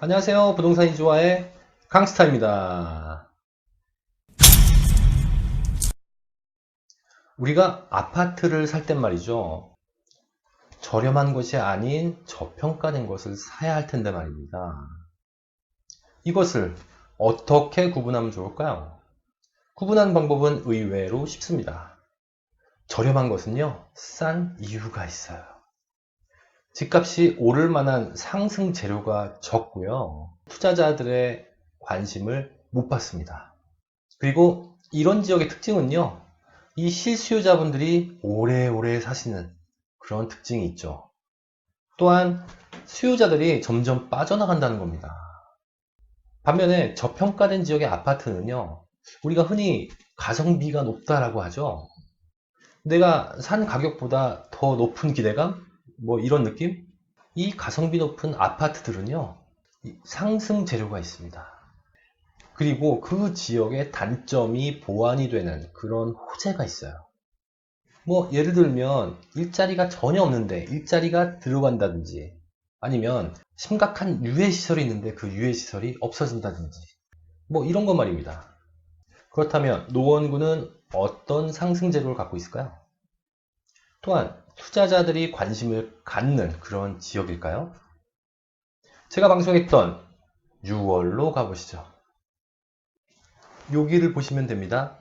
안녕하세요. 부동산 이주와의 강스타입니다. 우리가 아파트를 살 땐 말이죠. 저렴한 것이 아닌 저평가된 것을 사야 할 텐데 말입니다. 이것을 어떻게 구분하면 좋을까요? 구분하는 방법은 의외로 쉽습니다. 저렴한 것은요, 싼 이유가 있어요. 집값이 오를 만한 상승 재료가 적고요. 투자자들의 관심을 못 받습니다. 그리고 이런 지역의 특징은요, 이 실수요자분들이 오래오래 사시는 그런 특징이 있죠. 또한 수요자들이 점점 빠져나간다는 겁니다. 반면에 저평가된 지역의 아파트는요, 우리가 흔히 가성비가 높다라고 하죠. 내가 산 가격보다 더 높은 기대감? 뭐 이런 느낌? 이 가성비 높은 아파트들은요, 상승 재료가 있습니다. 그리고 그 지역의 단점이 보완이 되는 그런 호재가 있어요. 뭐 예를 들면 일자리가 전혀 없는데 일자리가 들어간다든지, 아니면 심각한 유해시설이 있는데 그 유해시설이 없어진다든지, 뭐 이런 것 말입니다. 그렇다면 노원구는 어떤 상승 재료를 갖고 있을까요? 또한 투자자들이 관심을 갖는 그런 지역일까요? 제가 방송했던 6월로 가보시죠. 여기를 보시면 됩니다.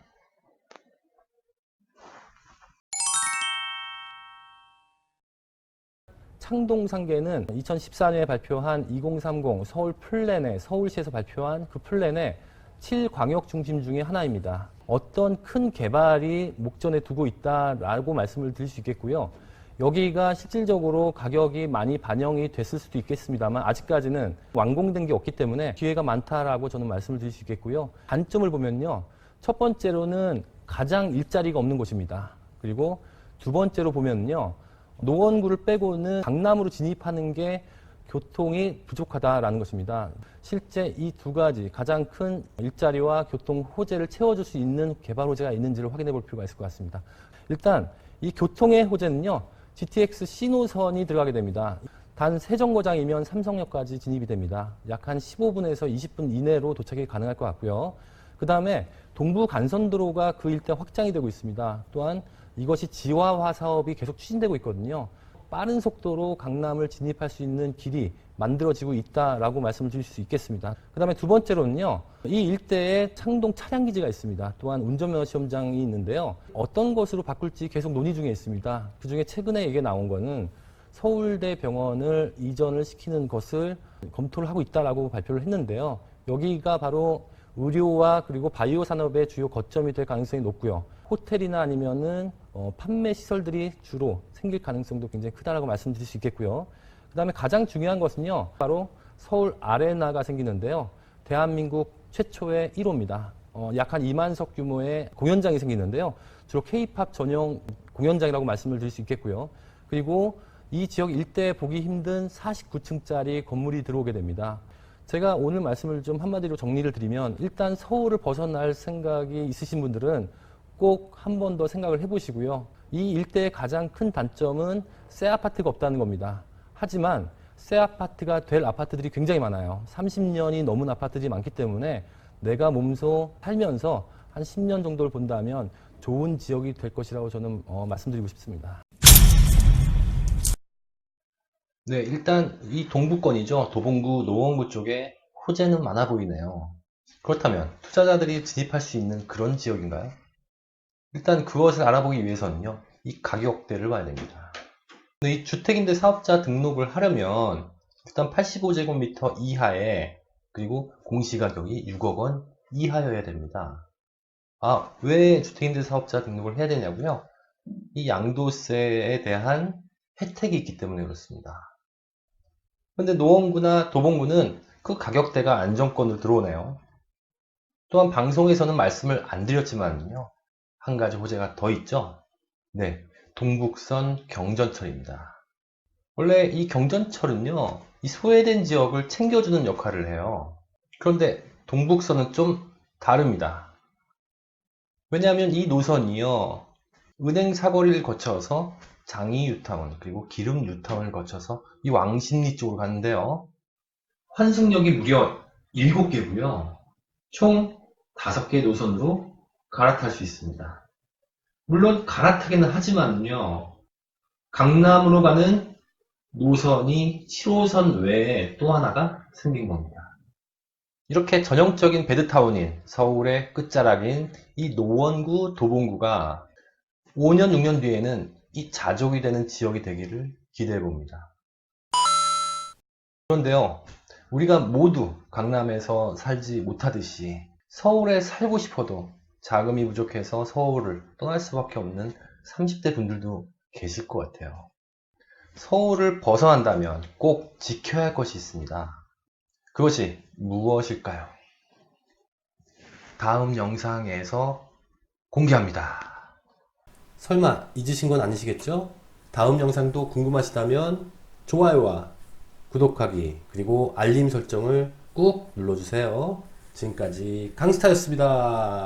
창동상계는 2014년에 발표한 2030 서울 플랜에 서울시에서 발표한 그 플랜의 7광역 중심 중에 하나입니다. 어떤 큰 개발이 목전에 두고 있다라고 말씀을 드릴 수 있겠고요. 여기가 실질적으로 가격이 많이 반영이 됐을 수도 있겠습니다만 아직까지는 완공된 게 없기 때문에 기회가 많다라고 저는 말씀을 드릴 수 있겠고요. 단점을 보면요. 첫 번째로는 가장 일자리가 없는 곳입니다. 그리고 두 번째로 보면요. 노원구를 빼고는 강남으로 진입하는 게 교통이 부족하다라는 것입니다. 실제 이 두 가지 가장 큰 일자리와 교통 호재를 채워줄 수 있는 개발 호재가 있는지를 확인해 볼 필요가 있을 것 같습니다. 일단 이 교통의 호재는요. GTX C노선이 들어가게 됩니다. 단 세정거장이면 삼성역까지 진입이 됩니다. 약 한 15분에서 20분 이내로 도착이 가능할 것 같고요. 그 다음에 동부 간선도로가 그 일대 확장이 되고 있습니다. 또한 이것이 지화화 사업이 계속 추진되고 있거든요. 빠른 속도로 강남을 진입할 수 있는 길이 만들어지고 있다라고 말씀을 드릴 수 있겠습니다. 그 다음에 두 번째로는요. 이 일대에 창동 차량기지가 있습니다. 또한 운전면허 시험장이 있는데요. 어떤 것으로 바꿀지 계속 논의 중에 있습니다. 그중에 최근에 얘기 나온 거는 서울대 병원을 이전을 시키는 것을 검토를 하고 있다라고 발표를 했는데요. 여기가 바로 의료와 그리고 바이오 산업의 주요 거점이 될 가능성이 높고요. 호텔이나 아니면은 판매 시설들이 주로 생길 가능성도 굉장히 크다라고 말씀드릴 수 있겠고요. 그 다음에 가장 중요한 것은요, 바로 서울 아레나가 생기는데요. 대한민국 최초의 1호입니다. 약 한 2만석 규모의 공연장이 생기는데요. 주로 K-팝 전용 공연장이라고 말씀을 드릴 수 있겠고요. 그리고 이 지역 일대에 보기 힘든 49층짜리 건물이 들어오게 됩니다. 제가 오늘 말씀을 좀 한마디로 정리를 드리면 일단 서울을 벗어날 생각이 있으신 분들은 꼭 한 번 더 생각을 해보시고요. 이 일대의 가장 큰 단점은 새 아파트가 없다는 겁니다. 하지만 새 아파트가 될 아파트들이 굉장히 많아요. 30년이 넘은 아파트들이 많기 때문에 내가 몸소 살면서 한 10년 정도를 본다면 좋은 지역이 될 것이라고 저는 말씀드리고 싶습니다. 네, 일단 이 동부권이죠. 도봉구, 노원구 쪽에 호재는 많아 보이네요. 그렇다면 투자자들이 진입할 수 있는 그런 지역인가요? 일단 그것을 알아보기 위해서는요, 이 가격대를 봐야 됩니다. 근데 이 주택임대 사업자 등록을 하려면 일단 85제곱미터 이하에, 그리고 공시가격이 6억 원 이하여야 됩니다. 아, 왜 주택임대 사업자 등록을 해야 되냐고요? 이 양도세에 대한 혜택이 있기 때문에 그렇습니다. 근데 노원구나 도봉구는 그 가격대가 안정권으로 들어오네요. 또한 방송에서는 말씀을 안 드렸지만요. 한 가지 호재가 더 있죠. 네, 동북선 경전철입니다. 원래 이 경전철은요, 이 소외된 지역을 챙겨주는 역할을 해요. 그런데 동북선은 좀 다릅니다. 왜냐하면 이 노선이요, 은행 사거리를 거쳐서 장이 뉴타운, 그리고 기름 뉴타운을 거쳐서 이 왕십리 쪽으로 가는데요. 환승역이 무려 7개고요. 총 5개 노선으로 갈아탈 수 있습니다. 물론 갈아타기는 하지만요. 강남으로 가는 노선이 7호선 외에 또 하나가 생긴 겁니다. 이렇게 전형적인 배드타운인 서울의 끝자락인 이 노원구, 도봉구가 5년, 6년 뒤에는 이 자족이 되는 지역이 되기를 기대해 봅니다. 그런데요, 우리가 모두 강남에서 살지 못하듯이 서울에 살고 싶어도 자금이 부족해서 서울을 떠날 수밖에 없는 30대 분들도 계실 것 같아요. 서울을 벗어난다면 꼭 지켜야 할 것이 있습니다. 그것이 무엇일까요? 다음 영상에서 공개합니다. 설마 잊으신 건 아니시겠죠? 다음 영상도 궁금하시다면 좋아요와 구독하기 그리고 알림 설정을 꾹 눌러주세요. 지금까지 강스타였습니다.